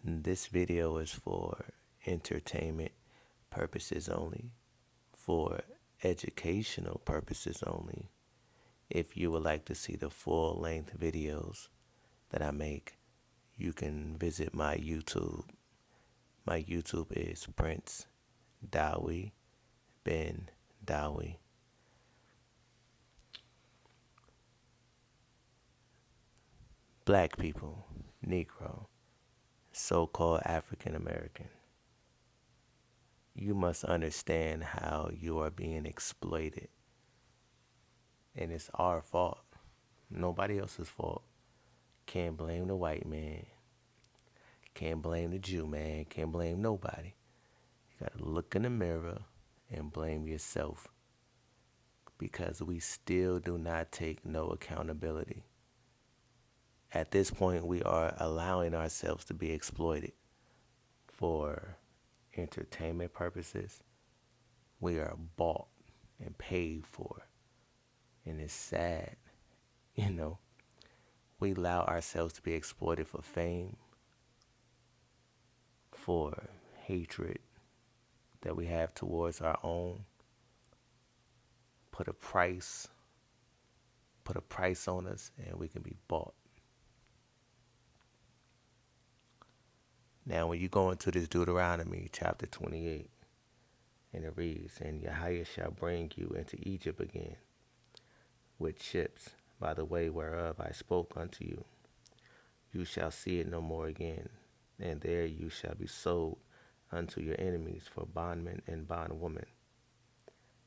This video is for entertainment purposes only, for educational purposes only. If you would like to see the full length videos that I make, you can visit my YouTube. My YouTube is Prince Dowie Ben Dowie. Black people, negro, so-called African American. You must understand how you are being exploited. And it's our fault. Nobody else's fault. Can't blame the white man. Can't blame the Jew man. Can't blame nobody. You gotta look in the mirror and blame yourself. Because we still do not take no accountability. At this point, we are allowing ourselves to be exploited for entertainment purposes. We are bought and paid for. And it's sad, you know. We allow ourselves to be exploited for fame, for hatred that we have towards our own. Put a price on us and we can be bought. Now when you go into this Deuteronomy chapter 28, and it reads, "And Yahweh shall bring you into Egypt again with ships by the way whereof I spoke unto you. You shall see it no more again, and there you shall be sold unto your enemies for bondmen and bondwomen,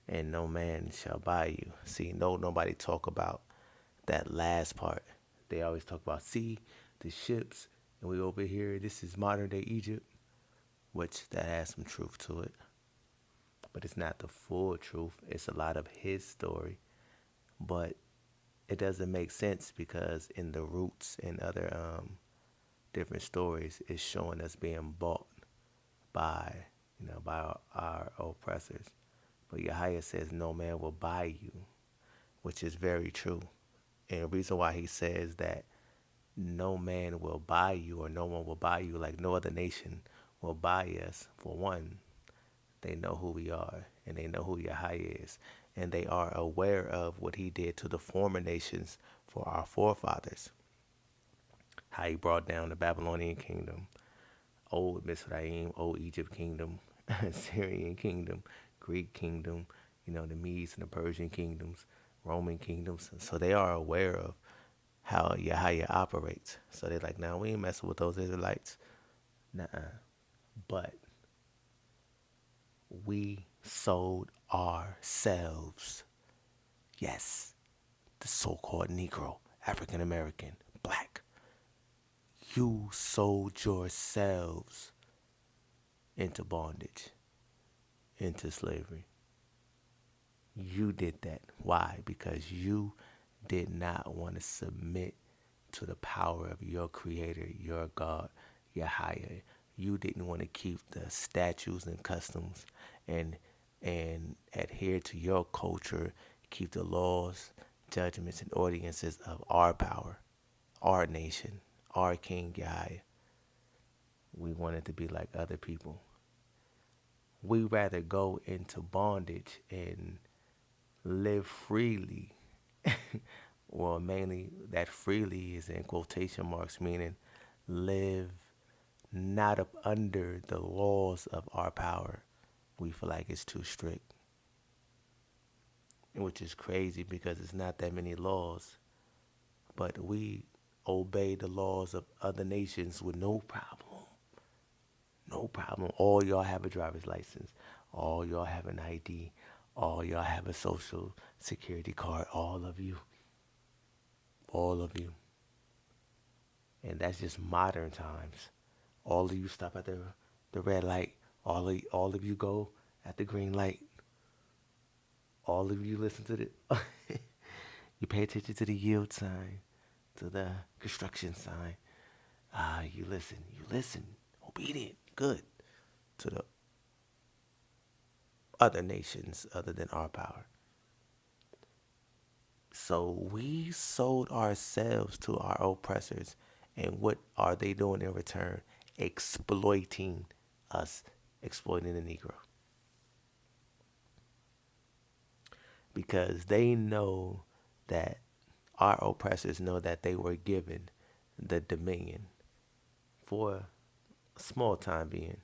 and no man shall buy you." See, nobody talk about that last part. They always talk about, see, the ships, and we over here, this is modern day Egypt, which that has some truth to it. But it's not the full truth. It's a lot of his story. But it doesn't make sense because in the roots and other different stories, it's showing us being bought by, by our oppressors. But Yahweh says no man will buy you, which is very true. And the reason why he says that no man will buy you or no one will buy you, like no other nation will buy us, for one, they know who we are and they know who Yahweh is. And they are aware of what he did to the former nations for our forefathers. How he brought down the Babylonian kingdom, old Mizraim, old Egypt kingdom, Syrian kingdom, Greek kingdom, the Medes and the Persian kingdoms, Roman kingdoms. So they are aware of how Yahweh operates. So they're like, nah, we ain't messing with those Israelites. Nuh-uh. But we sold ourselves. Yes, the so-called Negro, African American, black. You sold yourselves into bondage, into slavery. You did that. Why? Because you did not want to submit to the power of your creator, your God, Yahweh. You didn't want to keep the statutes and customs and adhere to your culture, keep the laws, judgments, and ordinances of our power, our nation, our King Yahweh. We wanted to be like other people. We rather go into bondage and live freely. Well, mainly that freely is in quotation marks, meaning live not up under the laws of our power. We feel like it's too strict, which is crazy because it's not that many laws, but we obey the laws of other nations with no problem. No problem. All y'all have a driver's license. All y'all have an ID. All y'all have a social security card. All of you. All of you. And that's just modern times. All of you stop at the red light. All of you go at the green light. All of you listen to the you pay attention to the yield sign, to the construction sign. You listen, obedient, good to the other nations other than our power. So we sold ourselves to our oppressors, and what are they doing in return? exploiting us, exploiting the Negro. Because they know that our oppressors know that they were given the dominion for a small time being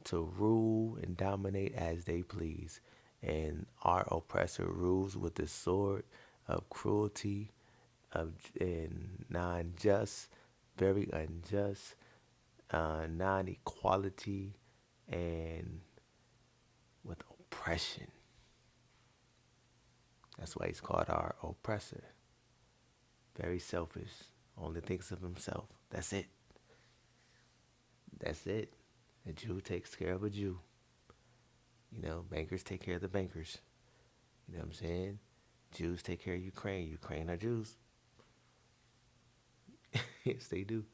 to rule and dominate as they please. And our oppressor rules with the sword of cruelty of and non-just, very unjust, non-equality, and with oppression. That's why he's called our oppressor. Very selfish. Only thinks of himself. That's it. That's it. A Jew takes care of a Jew. You know, bankers take care of the bankers. You know what I'm saying? Jews take care of Ukraine. Ukraine are Jews. Yes, they do.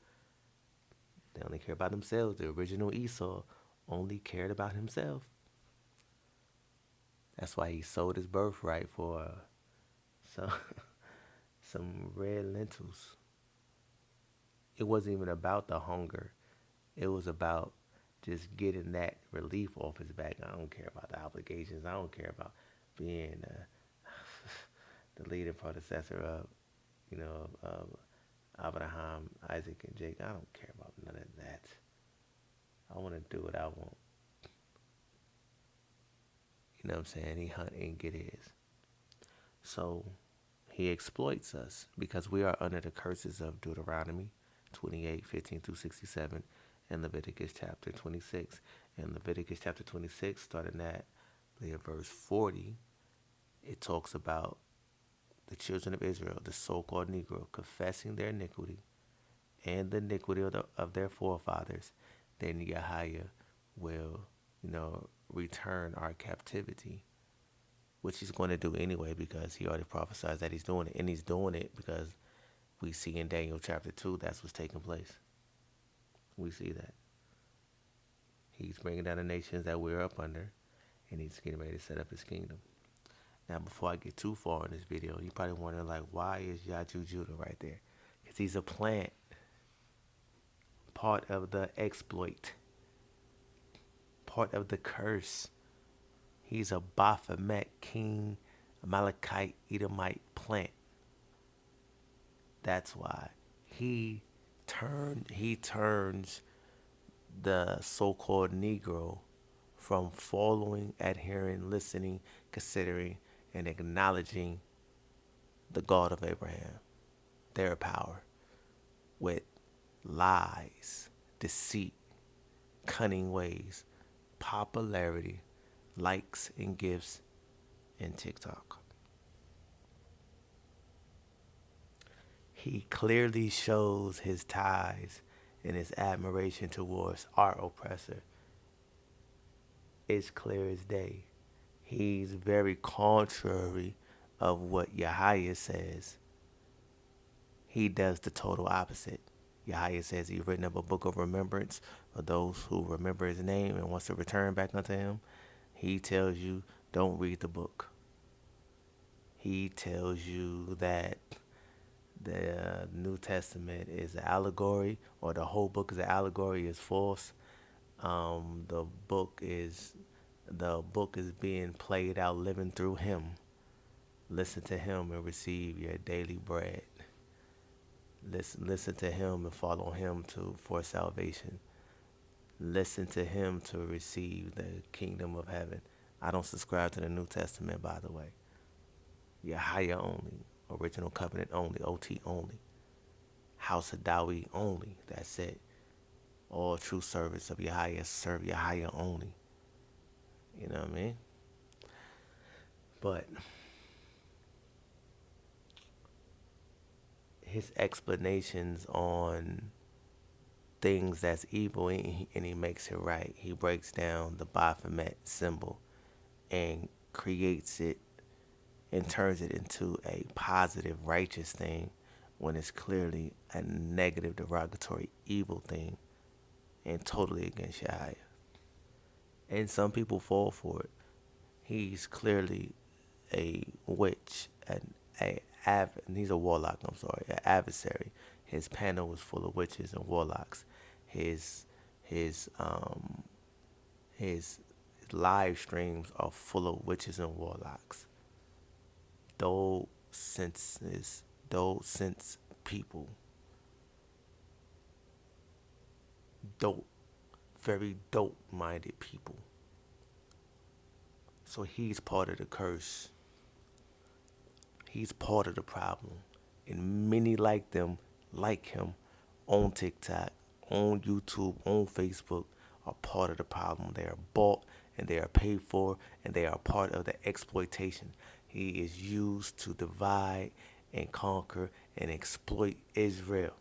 They only care about themselves. The original Esau only cared about himself. That's why he sold his birthright for some some red lentils. It wasn't even about the hunger. It was about just getting that relief off his back. I don't care about the obligations. I don't care about being the leading predecessor of, of Abraham, Isaac, and Jacob. I don't care about none of that. I want to do what I want. You know what I'm saying? He hunt and get his. So he exploits us because we are under the curses of Deuteronomy 28:15 through 67 and Leviticus chapter 26. And Leviticus chapter 26, starting at verse 40, it talks about the children of Israel, the so-called Negro, confessing their iniquity and the iniquity of their forefathers. Then Yahweh will, return our captivity, which he's going to do anyway because he already prophesied that he's doing it. And he's doing it because we see in Daniel chapter 2 that's what's taking place. We see that. He's bringing down the nations that we're up under, and he's getting ready to set up his kingdom. Now, before I get too far in this video, you're probably wondering, like, why is Yaju Judah right there? Because he's a plant, part of the exploit, part of the curse. He's a Baphomet, King, Amalekite, Edomite plant. That's why he turns the so-called Negro from following, adhering, listening, considering, and acknowledging the God of Abraham, their power, with lies, deceit, cunning ways, popularity, likes and gifts, and TikTok. He clearly shows his ties and his admiration towards our oppressor. It's clear as day. He's very contrary of what Yahweh says. He does the total opposite. Yahweh says he's written up a book of remembrance for those who remember his name and wants to return back unto him. He tells you, don't read the book. He tells you that the New Testament is an allegory, or the whole book is an allegory, is false. The book is being played out, living through him. Listen to him and receive your daily bread. Listen to him and follow him for salvation. Listen to him to receive the kingdom of heaven. I don't subscribe to the New Testament, by the way. Yahweh only, original covenant only, OT only, house of Dawi only. That's it. All true service of Yahweh serve Yahweh only. You know what I mean? But his explanations on things that's evil, and he makes it right. He breaks down the Baphomet symbol and creates it and turns it into a positive, righteous thing when it's clearly a negative, derogatory, evil thing and totally against Yahweh. And some people fall for it. He's clearly a witch, he's a warlock, an adversary. His panel was full of witches and warlocks. His His his live streams are full of witches and warlocks. Those senses, those sense people, dope, very dope-minded people. So he's part of the curse. He's part of the problem. And many like them, like him, on TikTok, on YouTube, on Facebook, are part of the problem. They are bought and they are paid for and they are part of the exploitation. He is used to divide and conquer and exploit Israel.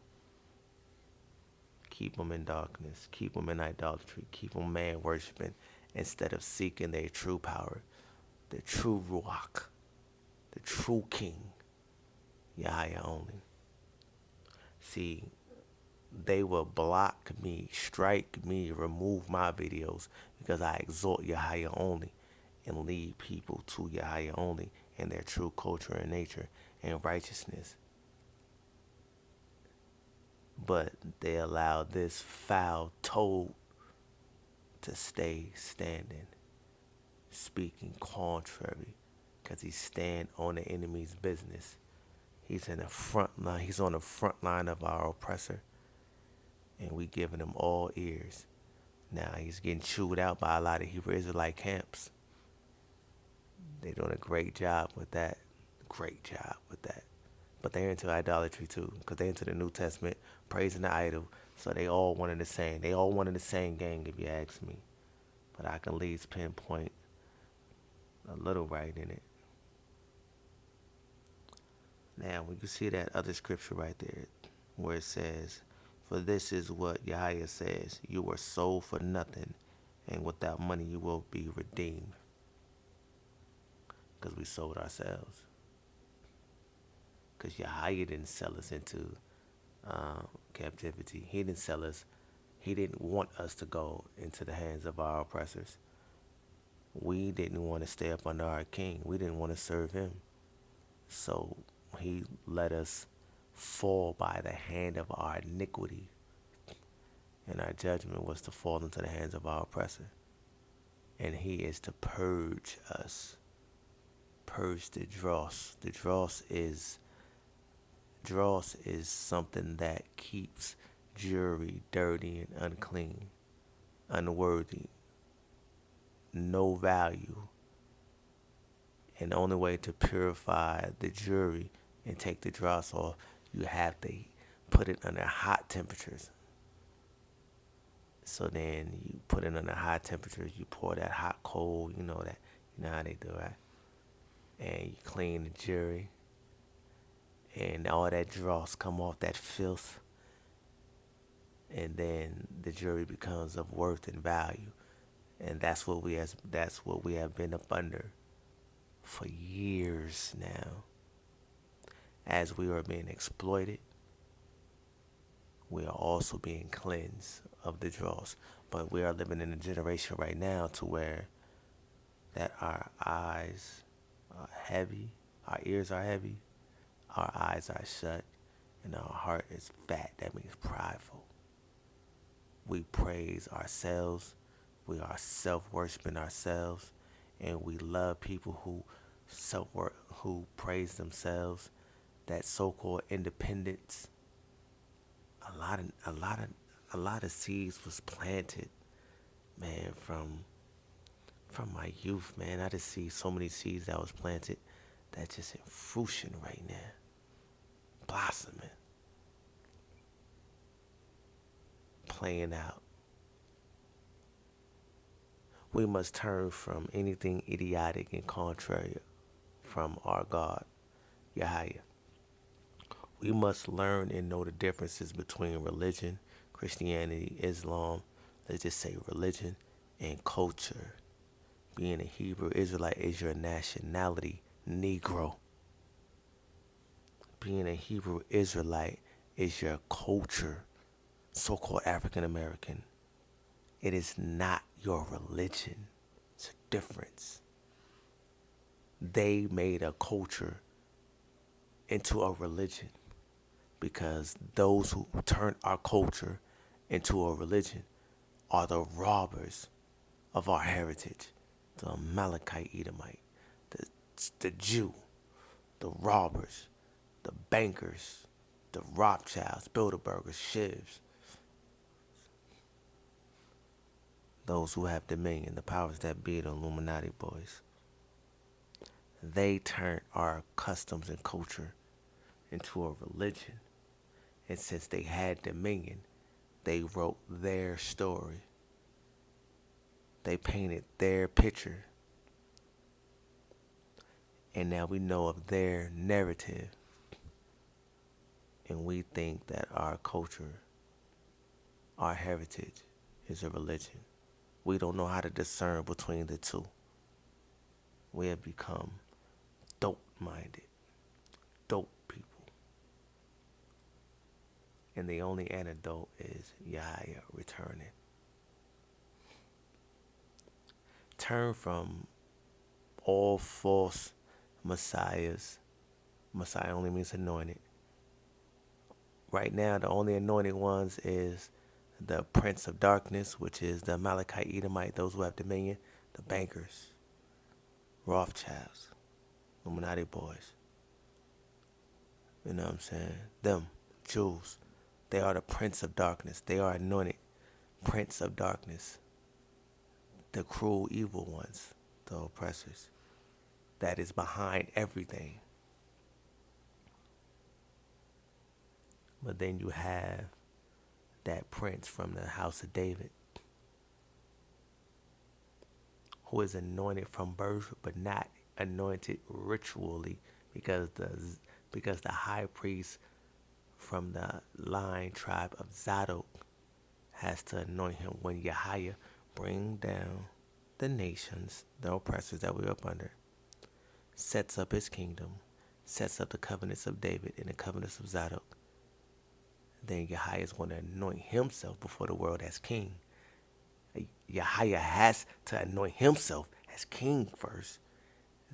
Keep them in darkness, keep them in idolatry, keep them man worshiping instead of seeking their true power, the true Ruach, the true King, Yahya only. See, they will block me, strike me, remove my videos because I exhort Yahya only and lead people to Yahya only and their true culture and nature and righteousness. But they allow this foul toad to stay standing, speaking contrary, because he stand on the enemy's business. He's in the front line. He's on the front line of our oppressor, and we giving him all ears. Now he's getting chewed out by a lot of Hebrew Israelite camps. They're doing a great job with that. Great job with that. But they're into idolatry too, because they're into the New Testament, praising the idol. So they all one and the same. They all one and the same gang, if you ask me. But I can at least pinpoint a little right in it. Now, when you see that other scripture right there, where it says, "For this is what Yahya says, you were sold for nothing, and without money you will be redeemed." Because we sold ourselves. Because Yahya didn't sell us into captivity. He didn't sell us. He didn't want us to go into the hands of our oppressors. We didn't want to stay up under our king. We didn't want to serve him. So he let us fall by the hand of our iniquity. And our judgment was to fall into the hands of our oppressor. And he is to purge us. Purge the dross. The dross is something that keeps jewelry dirty and unclean, unworthy, no value. And the only way to purify the jewelry and take the dross off, you have to put it under hot temperatures. So then you put it under high temperatures, you pour that hot coal, you know how they do, right? And you clean the jewelry. And all that dross come off, that filth. And then the jewelry becomes of worth and value. And that's what we have been up under for years now. As we are being exploited, we are also being cleansed of the dross. But we are living in a generation right now to where that our eyes are heavy, our ears are heavy, our eyes are shut, and our heart is fat. That means prideful. We praise ourselves. We are self-worshiping ourselves, and we love people who praise themselves. That so-called independence. A lot of seeds was planted, man, from my youth, man. I just see so many seeds that was planted that just in fruition right now, blossoming, playing out. We must turn from anything idiotic and contrary from our God, Yahya. We must learn and know the differences between religion, Christianity, Islam, let's just say religion, and culture. Being a Hebrew Israelite is your nationality, negro. Being a Hebrew Israelite is your culture, so-called African American. It is not your religion. It's a difference. They made a culture into a religion because those who turned our culture into a religion are the robbers of our heritage. The Amalekite Edomite, the, the Jew, the robbers, the bankers, the Rothschilds, Bilderbergers, Shivs, those who have dominion, the powers that be, the Illuminati boys. They turned our customs and culture into a religion. And since they had dominion, they wrote their story. They painted their picture. And now we know of their narrative. And we think that our culture, our heritage, is a religion. We don't know how to discern between the two. We have become dope-minded, dope people. And the only antidote is Yahya returning. Turn from all false messiahs. Messiah only means anointed. Right now, the only anointed ones is the Prince of Darkness, which is the Amalekite Edomite, those who have dominion, the bankers, Rothschilds, Illuminati boys. You know what I'm saying? Them, Jews, they are the Prince of Darkness. They are anointed Prince of Darkness. The cruel, evil ones, the oppressors. That is behind everything. But then you have that prince from the house of David, who is anointed from birth, but not anointed ritually, because the high priest from the line tribe of Zadok has to anoint him when Yahya bring down the nations, the oppressors that we're up under, sets up his kingdom, sets up the covenants of David and the covenants of Zadok. Then Yahya is going to anoint himself before the world as king. Yahya has to anoint himself as king first.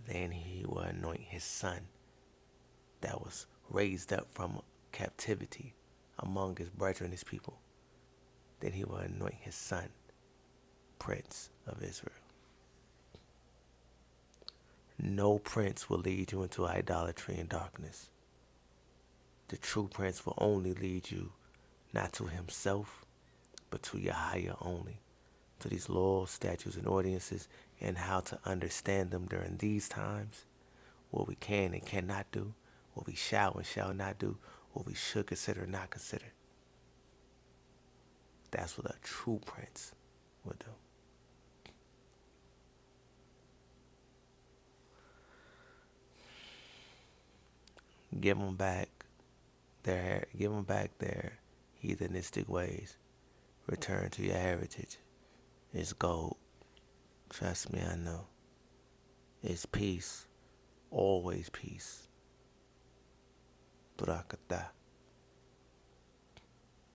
Then he will anoint his son that was raised up from captivity among his brethren, his people. Then he will anoint his son, Prince of Israel. No prince will lead you into idolatry and darkness. The true prince will only lead you not to himself, but to Yahya only, to these laws, statutes, and ordinances, and how to understand them during these times, what we can and cannot do, what we shall and shall not do, what we should consider and not consider. That's what a true prince would do. Give them back their heathenistic ways. Return to your heritage. It's gold. Trust me, I know. It's peace. Always peace. Brakata.